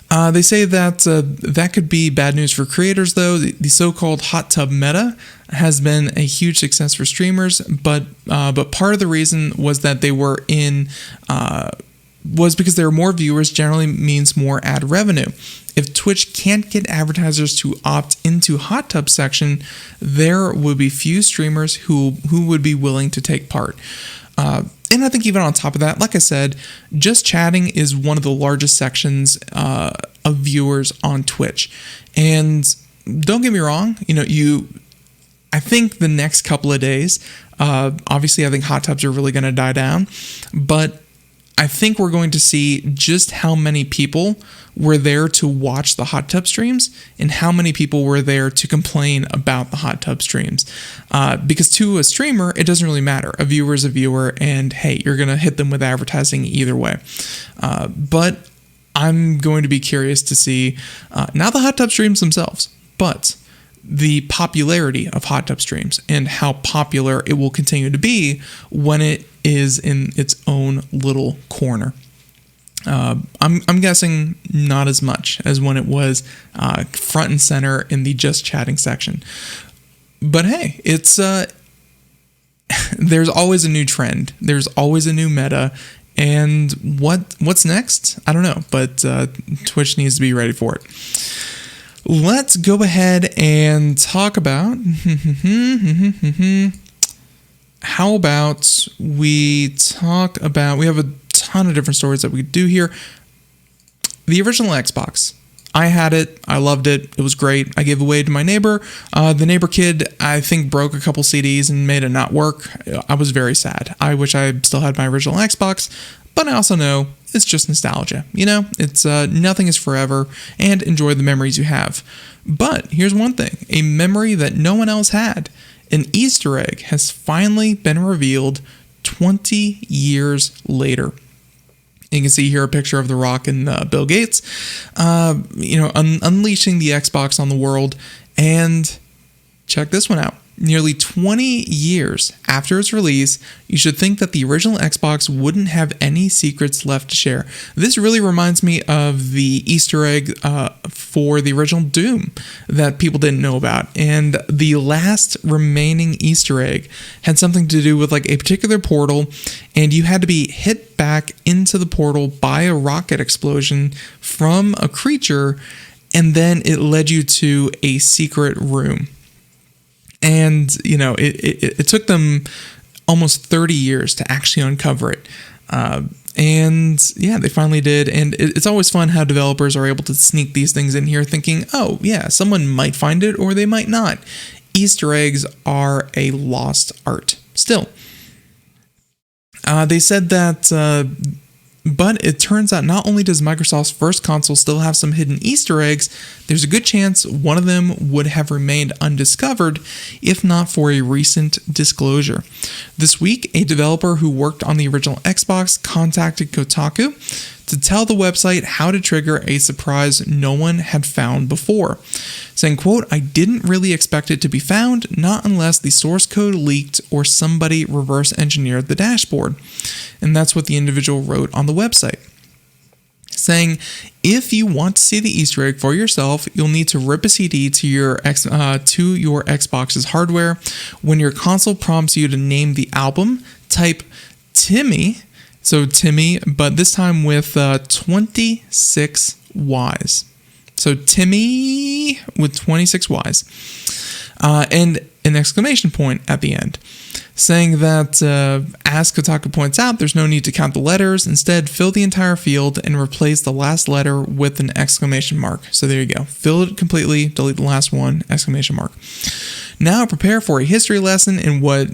They say that that could be bad news for creators, though. The so-called hot tub meta has been a huge success for streamers, but part of the reason was that they were was because there were more viewers generally means more ad revenue. If Twitch can't get advertisers to opt into hot tub section, there would be few streamers who would be willing to take part. And I think even on top of that, like I said, just chatting is one of the largest sections of viewers on Twitch. And don't get me wrong, I think the next couple of days, obviously I think hot tubs are really going to die down, but I think we're going to see just how many people were there to watch the hot tub streams and how many people were there to complain about the hot tub streams. Because to a streamer, it doesn't really matter. A viewer is a viewer, and hey, you're going to hit them with advertising either way. But I'm going to be curious to see, not the hot tub streams themselves, but the popularity of hot tub streams and how popular it will continue to be when it is in its own little corner. I'm guessing not as much as when it was front and center in the just chatting section. But hey, it's there's always a new trend. There's always a new meta. And what's next? I don't know, but Twitch needs to be ready for it. Let's go ahead and talk about how about we have a ton of different stories that we could do here. The original Xbox. I had it. I loved it. It was great. I gave away to my neighbor. The neighbor kid, I think, broke a couple CDs and made it not work. I was very sad. I wish I still had my original Xbox, but I also know it's just nostalgia. It's nothing is forever, and enjoy the memories you have. But here's one thing, a memory that no one else had. An Easter egg has finally been revealed 20 years later. You can see here a picture of The Rock and Bill Gates, unleashing the Xbox on the world. And check this one out. Nearly 20 years after its release, you should think that the original Xbox wouldn't have any secrets left to share. This really reminds me of the Easter egg for the original Doom that people didn't know about. And the last remaining Easter egg had something to do with like a particular portal, and you had to be hit back into the portal by a rocket explosion from a creature. and then it led you to a secret room. And, it took them almost 30 years to actually uncover it. And yeah, they finally did. And it's always fun how developers are able to sneak these things in here thinking, oh yeah, someone might find it or they might not. Easter eggs are a lost art still. They said that, but it turns out not only does Microsoft's first console still have some hidden Easter eggs, there's a good chance one of them would have remained undiscovered if not for a recent disclosure. This week, a developer who worked on the original Xbox contacted Kotaku to tell the website how to trigger a surprise no one had found before, saying, quote, "I didn't really expect it to be found, not unless the source code leaked or somebody reverse engineered the dashboard." And that's what the individual wrote on the website, saying, if you want to see the Easter egg for yourself, you'll need to rip a CD to your Xbox's hardware. When your console prompts you to name the album, type Timmy, so Timmy, but this time with 26 Ys. So Timmy with 26 Ys. And an exclamation point at the end, saying that, as Kotaku points out, there's no need to count the letters. Instead, fill the entire field and replace the last letter with an exclamation mark. So there you go. Fill it completely, delete the last one, exclamation mark. Now prepare for a history lesson in what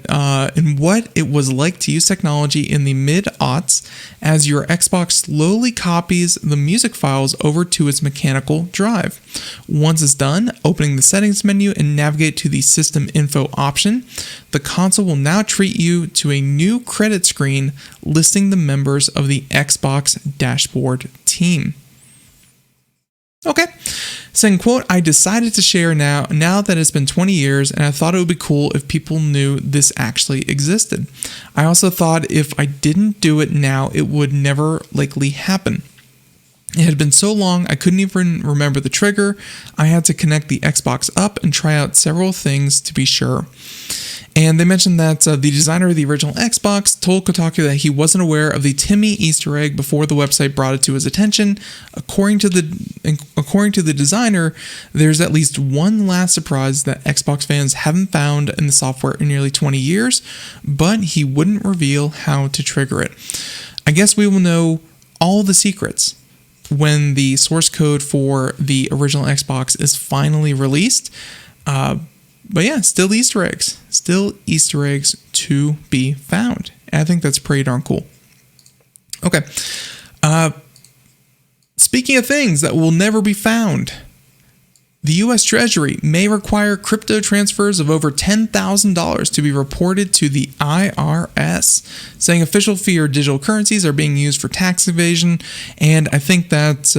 it was like to use technology in the mid-aughts as your Xbox slowly copies the music files over to its mechanical drive. Once it's done, opening the settings menu and navigate to the system info option, the console will now treat you to a new credit screen listing the members of the Xbox dashboard team. Okay. Saying, quote, "I decided to share now that it's been 20 years and I thought it would be cool if people knew this actually existed. I also thought if I didn't do it now, it would never likely happen. It had been so long I couldn't even remember the trigger. I had to connect the Xbox up and try out several things to be sure." And they mentioned that the designer of the original Xbox told Kotaku that he wasn't aware of the Timmy Easter egg before the website brought it to his attention. According to the designer, there's at least one last surprise that Xbox fans haven't found in the software in nearly 20 years, but he wouldn't reveal how to trigger it. I guess we will know all the secrets when the source code for the original Xbox is finally released. But yeah, still Easter eggs to be found. And I think that's pretty darn cool. Okay. Speaking of things that will never be found, the U.S. Treasury may require crypto transfers of over $10,000 to be reported to the IRS, saying official fiat digital currencies are being used for tax evasion. And I think that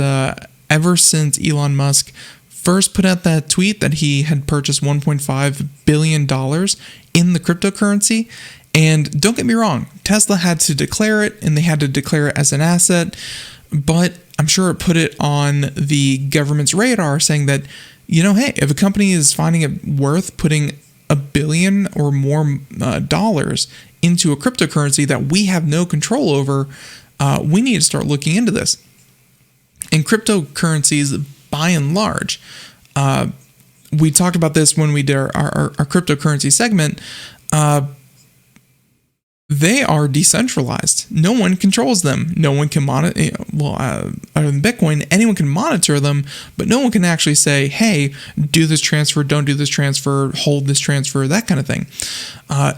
ever since Elon Musk first put out that tweet that he had purchased $1.5 billion in the cryptocurrency. And don't get me wrong, Tesla had to declare it and they had to declare it as an asset, but I'm sure it put it on the government's radar saying that, hey, if a company is finding it worth putting $1 billion or more dollars into a cryptocurrency that we have no control over, we need to start looking into this. And cryptocurrencies, by and large, we talked about this when we did our cryptocurrency segment. They are decentralized. No one controls them. No one can monitor. Other than Bitcoin, anyone can monitor them, but no one can actually say, "Hey, do this transfer, don't do this transfer, hold this transfer," that kind of thing.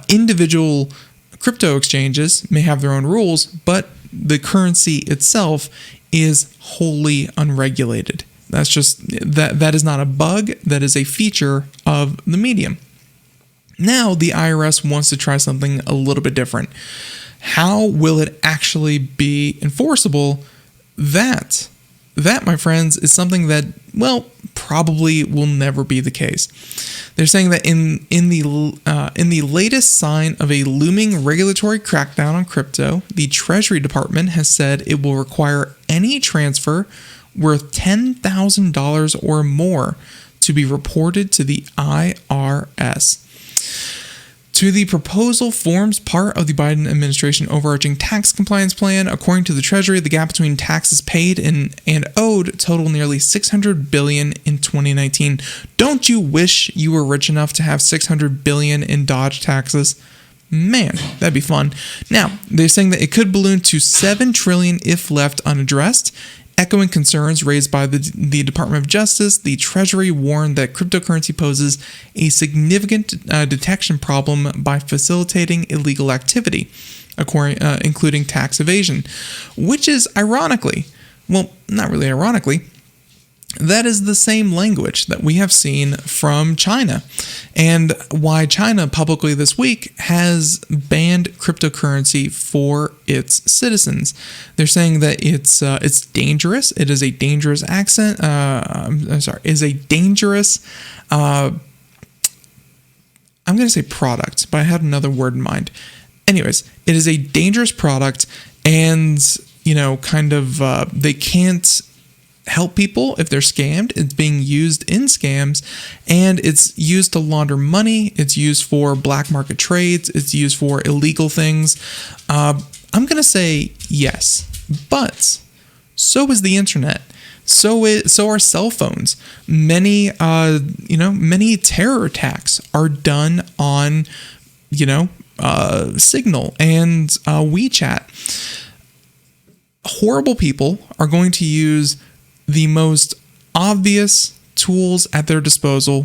Individual crypto exchanges may have their own rules, but the currency itself is wholly unregulated. That's just that is not a bug, that is a feature of the medium. Now the IRS wants to try something a little bit different. How will it actually be enforceable? That, my friends, is something that, probably will never be the case. They're saying that in the latest sign of a looming regulatory crackdown on crypto, the Treasury Department has said it will require any transfer worth $10,000 or more to be reported to the IRS. To the proposal forms part of the Biden administration overarching tax compliance plan. According to the Treasury, the gap between taxes paid and owed total nearly $600 billion in 2019. Don't you wish you were rich enough to have $600 billion in dodge taxes? Man, that'd be fun. Now, they're saying that it could balloon to $7 trillion if left unaddressed. Echoing concerns raised by the Department of Justice, the Treasury warned that cryptocurrency poses a significant detection problem by facilitating illegal activity, including tax evasion, which is ironically, well, not really ironically, that is the same language that we have seen from China, and why China publicly this week has banned cryptocurrency for its citizens. They're saying that it's dangerous. It is a dangerous is a dangerous. I'm going to say product, but I had another word in mind. Anyways, it is a dangerous product, and they can't help people if they're scammed. It's being used in scams, and it's used to launder money. It's used for black market trades. It's used for illegal things. I'm going to say yes, but so is the internet. So are cell phones. Many terror attacks are done on, Signal and WeChat. Horrible people are going to use the most obvious tools at their disposal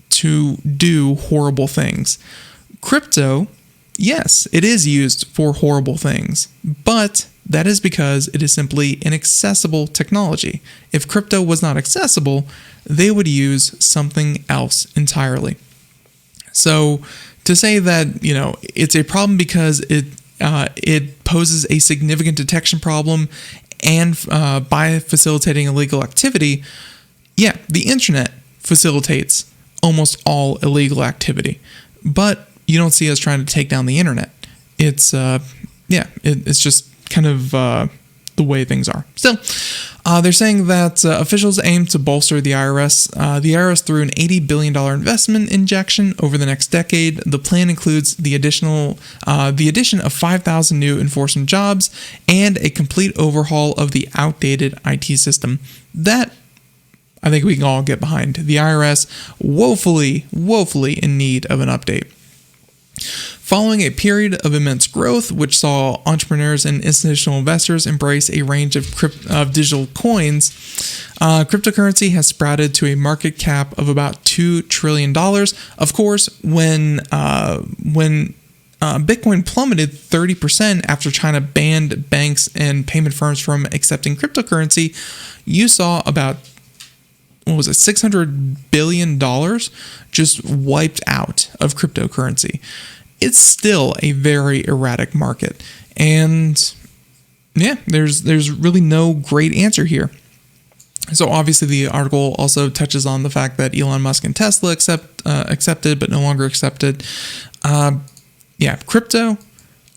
to do horrible things. Crypto, yes, it is used for horrible things, but that is because it is simply an accessible technology. If crypto was not accessible, they would use something else entirely. So to say that, it's a problem because it poses a significant detection problem and by facilitating illegal activity, yeah, the internet facilitates almost all illegal activity. But you don't see us trying to take down the internet. It's it's just kind of the way things are. Still, they're saying that officials aim to bolster the IRS. The IRS through an $80 billion investment injection over the next decade. The plan includes the addition of 5,000 new enforcement jobs and a complete overhaul of the outdated IT system. That I think we can all get behind. The IRS woefully in need of an update. Following a period of immense growth, which saw entrepreneurs and institutional investors embrace a range of digital coins, cryptocurrency has sprouted to a market cap of about $2 trillion. Of course, when Bitcoin plummeted 30% after China banned banks and payment firms from accepting cryptocurrency, you saw about $600 billion just wiped out of cryptocurrency. It's still a very erratic market. And yeah, there's really no great answer here. So obviously the article also touches on the fact that Elon Musk and Tesla accepted but no longer accepted. Crypto,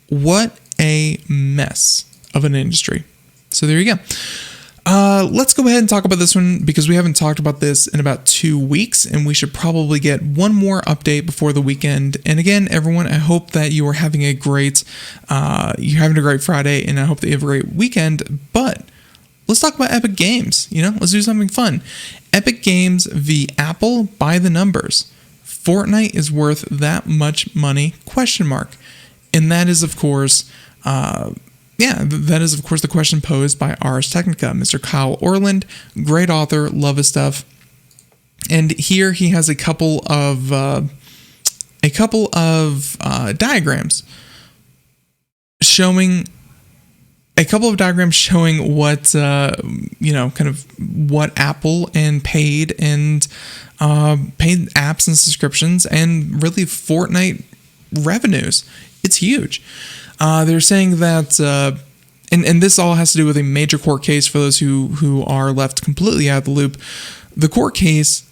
what a mess of an industry. So there you go. Let's go ahead and talk about this one because we haven't talked about this in about 2 weeks, and we should probably get one more update before the weekend. And again, everyone, I hope that you are having a great Friday, and I hope that you have a great weekend. But let's talk about Epic Games. Let's do something fun. Epic Games v. Apple by the numbers. Fortnite is worth that much money? ? And that is, of course, the question posed by Ars Technica. Mr. Kyle Orland, great author, love his stuff. And here he has a couple of diagrams showing what kind of what Apple and paid apps and subscriptions and really Fortnite revenues. It's huge. They're saying that, and this all has to do with a major court case for those who are left completely out of the loop. The court case,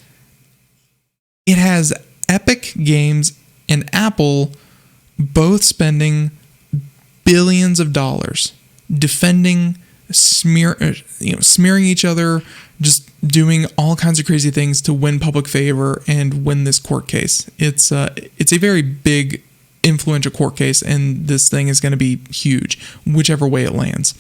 it has Epic Games and Apple both spending billions of dollars defending, smearing each other, just doing all kinds of crazy things to win public favor and win this court case. It's a very big influential court case, and this thing is going to be huge, whichever way it lands.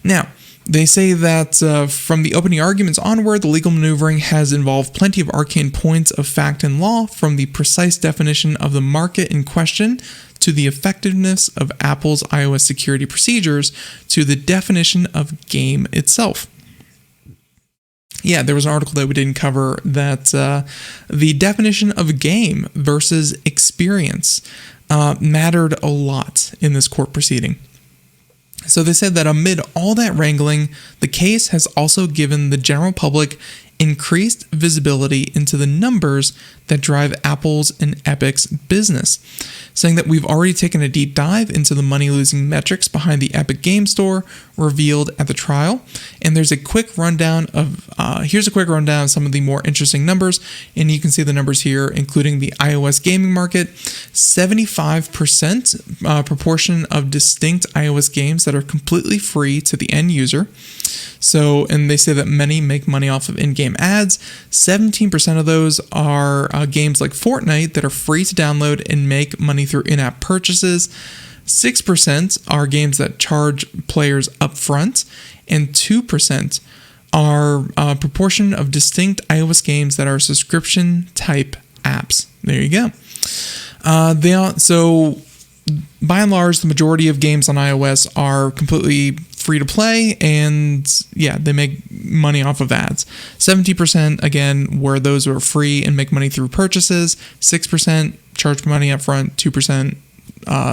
Now, they say that from the opening arguments onward, the legal maneuvering has involved plenty of arcane points of fact and law, from the precise definition of the market in question to the effectiveness of Apple's iOS security procedures to the definition of game itself. Yeah, there was an article that we didn't cover that the definition of game versus experience mattered a lot in this court proceeding. So they said that amid all that wrangling, the case has also given the general public increased visibility into the numbers that drive Apple's and Epic's business, saying that we've already taken a deep dive into the money-losing metrics behind the Epic Game Store revealed at the trial, and here's a quick rundown of some of the more interesting numbers, and you can see the numbers here, including the iOS gaming market, 75% proportion of distinct iOS games that are completely free to the end user. So, and they say that many make money off of in-game ads. 17% of those are games like Fortnite that are free to download and make money through in-app purchases. 6% are games that charge players upfront, and 2% are a proportion of distinct iOS games that are subscription-type apps. There you go. So, by and large, the majority of games on iOS are completely free to play, and yeah, they make money off of ads. 70% again were those who are free and make money through purchases. 6% charge money up front. 2%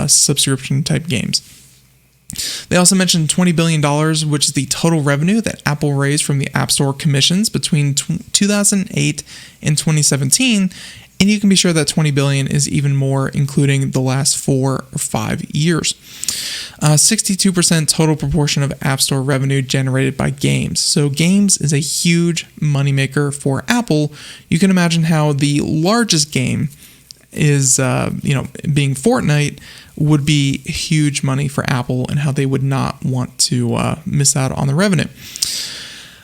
subscription type games. They also mentioned $20 billion, which is the total revenue that Apple raised from the App Store commissions between 2008 and 2017. And you can be sure that $20 billion is even more, including the last 4 or 5 years. 62% total proportion of App Store revenue generated by games. So games is a huge moneymaker for Apple. You can imagine how the largest game is, being Fortnite, would be huge money for Apple, and how they would not want to miss out on the revenue.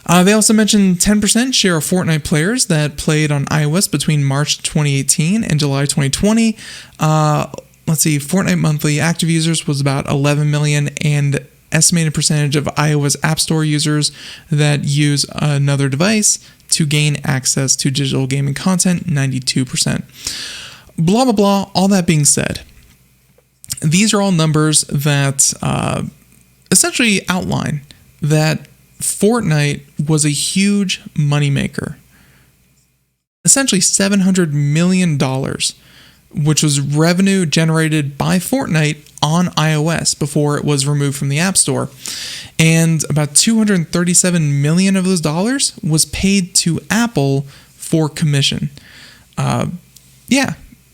They also mentioned 10% share of Fortnite players that played on iOS between March 2018 and July 2020. Fortnite monthly active users was about 11 million, and estimated percentage of iOS App Store users that use another device to gain access to digital gaming content, 92%. Blah, blah, blah. All that being said, these are all numbers that essentially outline that Fortnite was a huge moneymaker. Essentially $700 million, which was revenue generated by Fortnite on iOS before it was removed from the App Store. And about $237 million of those dollars was paid to Apple for commission.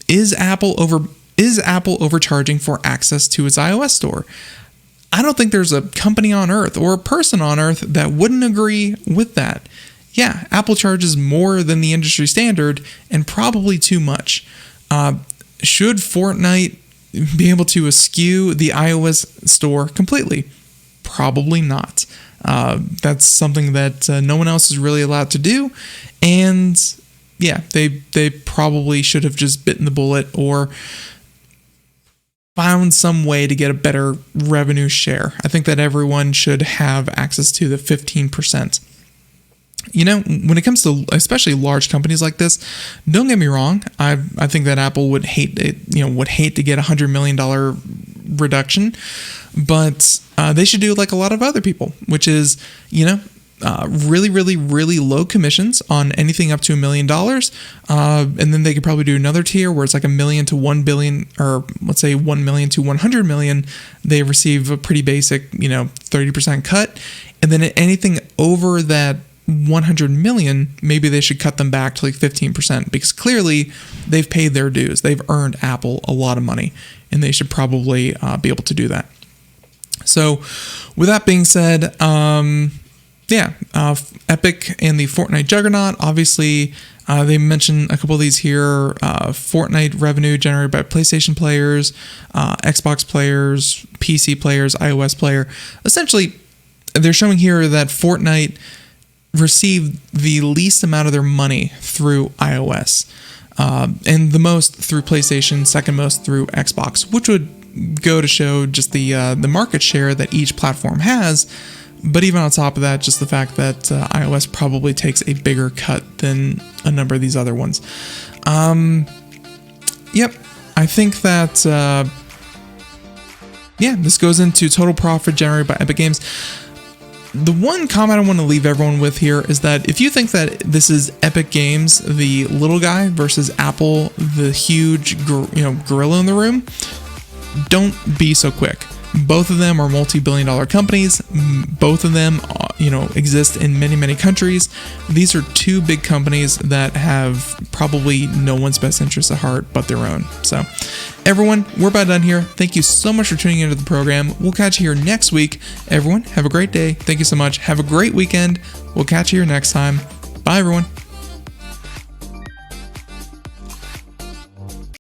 Is Apple overcharging for access to its iOS store? I don't think there's a company on earth or a person on earth that wouldn't agree with that. Yeah, Apple charges more than the industry standard, and probably too much. Should Fortnite be able to eschew the iOS store completely? Probably not. That's something that no one else is really allowed to do, and yeah, they probably should have just bitten the bullet or found some way to get a better revenue share. I think that everyone should have access to the 15%. When it comes to especially large companies like this, don't get me wrong, I think that Apple would hate to get $100 million reduction, but they should do like a lot of other people, which is, really, really, really low commissions on anything up to $1 million. And then they could probably do another tier where it's like $1 million to $1 billion, or let's say $1 million to $100 million. They receive a pretty basic, 30% cut. And then anything over that 100 million, maybe they should cut them back to like 15%, because clearly they've paid their dues. They've earned Apple a lot of money, and they should probably be able to do that. So with that being said, Epic and the Fortnite juggernaut, obviously, they mentioned a couple of these here. Fortnite revenue generated by PlayStation players, Xbox players, PC players, iOS player. Essentially, they're showing here that Fortnite received the least amount of their money through iOS. and the most through PlayStation, second most through Xbox, which would go to show just the market share that each platform has. But even on top of that, just the fact that iOS probably takes a bigger cut than a number of these other ones. Yep, I think that, this goes into total profit generated by Epic Games. The one comment I want to leave everyone with here is that if you think that this is Epic Games, the little guy, versus Apple, the huge gorilla in the room, don't be so quick. Both of them are multi-billion-dollar companies. Both of them, exist in many, many countries. These are two big companies that have probably no one's best interest at heart but their own. So, everyone, we're about done here. Thank you so much for tuning into the program. We'll catch you here next week. Everyone, have a great day. Thank you so much. Have a great weekend. We'll catch you here next time. Bye, everyone.